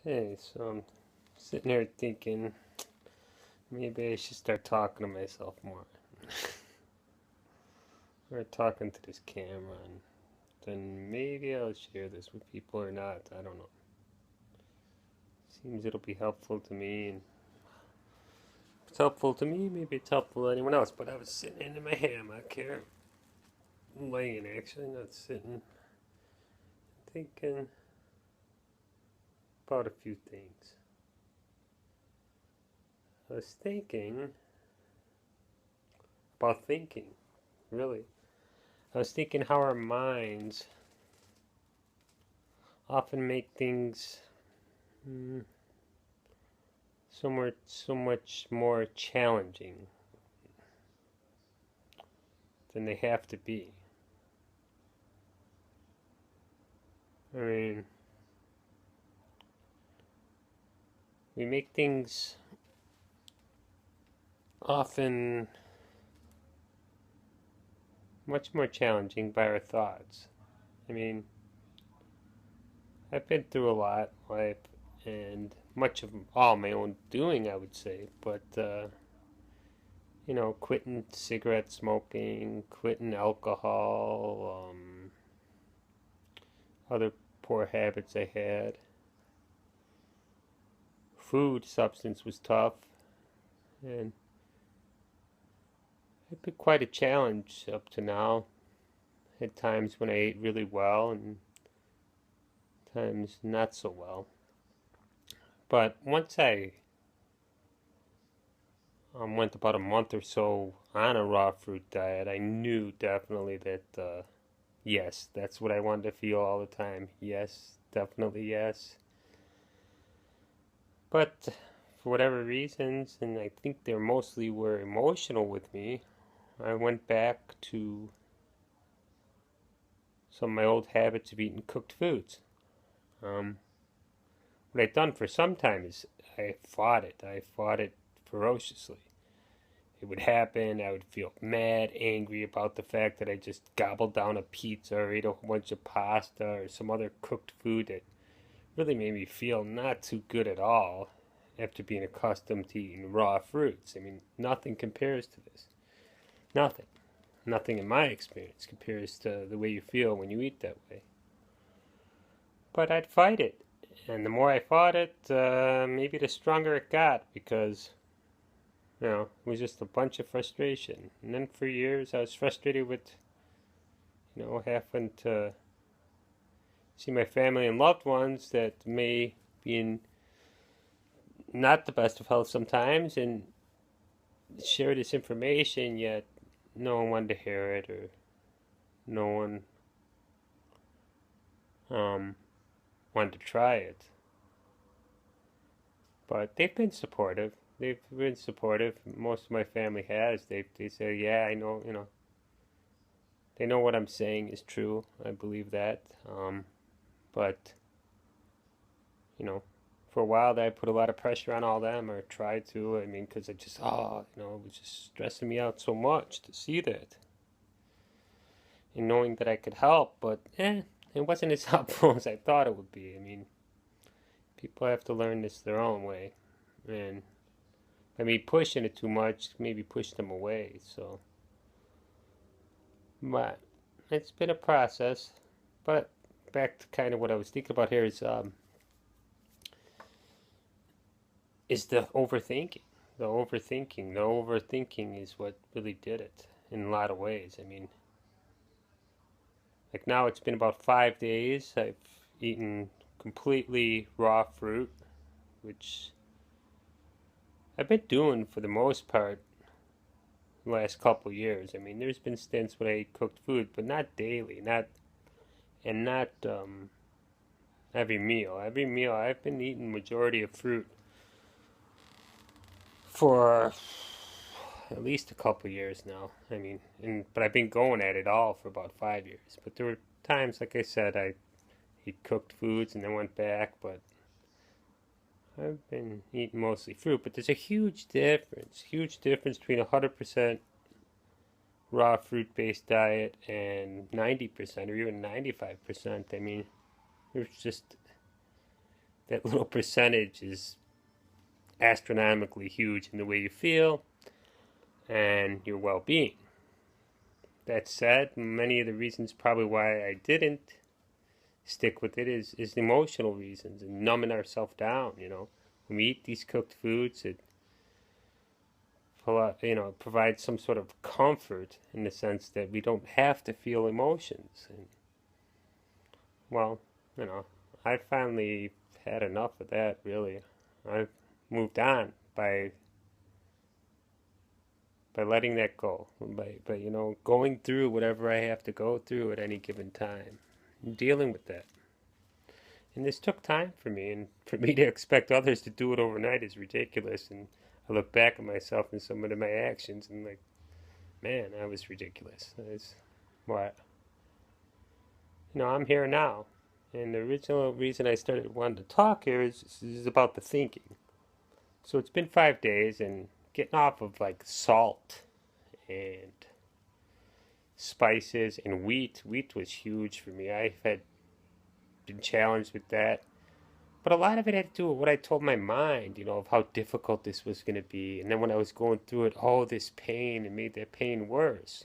Hey, so I'm sitting here thinking maybe I should start talking to myself more. Or talking to this camera, and then maybe I'll share this with people or not. I don't know. Seems it'll be helpful to me, and if it's helpful to me, maybe it's helpful to anyone else. But I was sitting in my hammock here, laying actually, not sitting, thinking about a few things. I was thinking about thinking, really. I was thinking how our minds often make things so much more challenging than they have to be. I mean, we make things often much more challenging by our thoughts. I mean, I've been through a lot in life, and much of all my own doing, I would say, but quitting cigarette smoking, quitting alcohol, other poor habits I had. Food substance was tough, and it's been quite a challenge up to now. Had times when I ate really well, and times not so well. But once I went about a month or so on a raw fruit diet, I knew definitely that yes, that's what I wanted to feel all the time. Yes, definitely yes. But for whatever reasons, and I think they mostly were emotional with me, I went back to some of my old habits of eating cooked foods. Um, what I'd done for some time is I fought it. I fought it ferociously. It would happen. I would feel mad, angry about the fact that I just gobbled down a pizza or ate a whole bunch of pasta or some other cooked food that really made me feel not too good at all after being accustomed to eating raw fruits. I mean, nothing compares to this. Nothing. Nothing in my experience compares to the way you feel when you eat that way. But I'd fight it. And the more I fought it, maybe the stronger it got because, it was just a bunch of frustration. And then for years, I was frustrated with, having to see my family and loved ones that may be in not the best of health sometimes and share this information, yet no one wanted to hear it or no one wanted to try it. But they've been supportive. They've been supportive. Most of my family has. They say, yeah, I know, they know what I'm saying is true. I believe that. But, for a while I put a lot of pressure on all them or tried to. I mean, because it was just stressing me out so much to see that. And knowing that I could help, but it wasn't as helpful as I thought it would be. I mean, people have to learn this their own way. And by me pushing it too much, maybe push them away. So, but it's been a process. But back to kind of what I was thinking about here is the overthinking. The overthinking is what really did it in a lot of ways. I mean, like now it's been about 5 days. I've eaten completely raw fruit, which I've been doing for the most part the last couple years. I mean, there's been stints when I ate cooked food, but not daily, not every meal. Every meal I've been eating majority of fruit for at least a couple years now. I mean, but I've been going at it all for about 5 years. But there were times, like I said, I eat cooked foods and then went back, but I've been eating mostly fruit. But there's a huge difference between 100% raw fruit-based diet and 90% or even 95%. I mean, there's just that little percentage is astronomically huge in the way you feel and your well-being. That said, many of the reasons probably why I didn't stick with it is emotional reasons and numbing ourselves down. When we eat these cooked foods, it provides some sort of comfort in the sense that we don't have to feel emotions. And well, I finally had enough of that. Really, I've moved on by letting that go, by going through whatever I have to go through at any given time, and dealing with that. And this took time for me, and for me to expect others to do it overnight is ridiculous. And I look back at myself and some of my actions, and like, man, I was ridiculous. That's what I'm here now. And the original reason I started wanting to talk here is about the thinking. So it's been 5 days, and getting off of like salt and spices and wheat. Wheat was huge for me. I had been challenged with that. But a lot of it had to do with what I told my mind, of how difficult this was going to be. And then when I was going through it, this pain, it made that pain worse.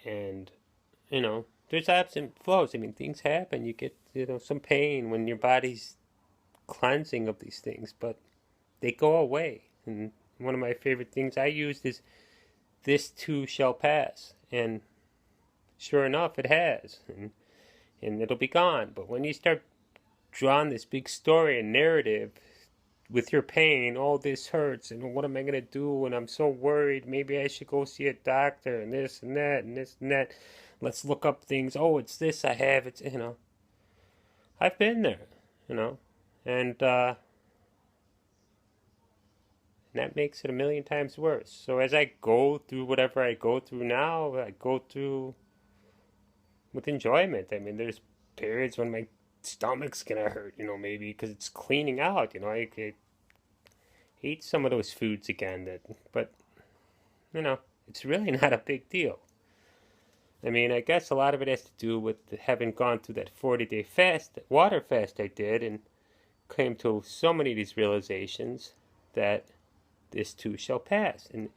And, there's ebbs and flows. I mean, things happen. You get, some pain when your body's cleansing of these things, but they go away. And one of my favorite things I used is, this too shall pass. And sure enough, it has. And it'll be gone. But when you start drawing this big story and narrative with your pain, this hurts, and what am I going to do, and I'm so worried, maybe I should go see a doctor, and this and that, and this and that. Let's look up things. It's this I have. It's, I've been there, and that makes it a million times worse. So as I go through whatever I go through now, I go through with enjoyment. I mean, there's periods when my stomach's gonna hurt, maybe because it's cleaning out. I could eat some of those foods again, but it's really not a big deal. I mean, I guess a lot of it has to do with having gone through that 40-day fast, water fast I did, and came to so many of these realizations that this too shall pass, and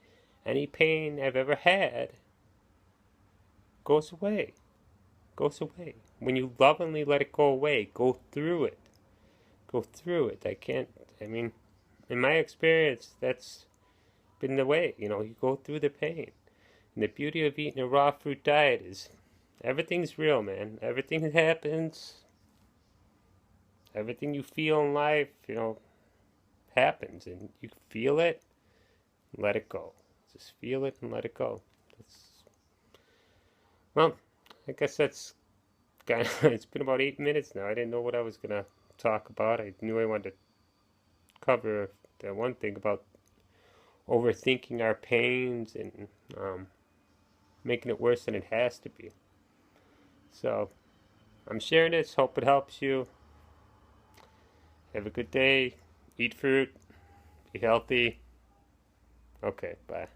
any pain I've ever had goes away. When you lovingly let it go away, go through it. In my experience, that's been the way. You go through the pain. And the beauty of eating a raw fruit diet is everything's real, man. Everything that happens, everything you feel in life, happens. And you feel it, let it go. Just feel it and let it go. Well, I guess that's it's been about 8 minutes now. I didn't know what I was going to talk about. I knew I wanted to cover that one thing about overthinking our pains and making it worse than it has to be. So, I'm sharing this. Hope it helps you. Have a good day. Eat fruit. Be healthy. Okay, bye.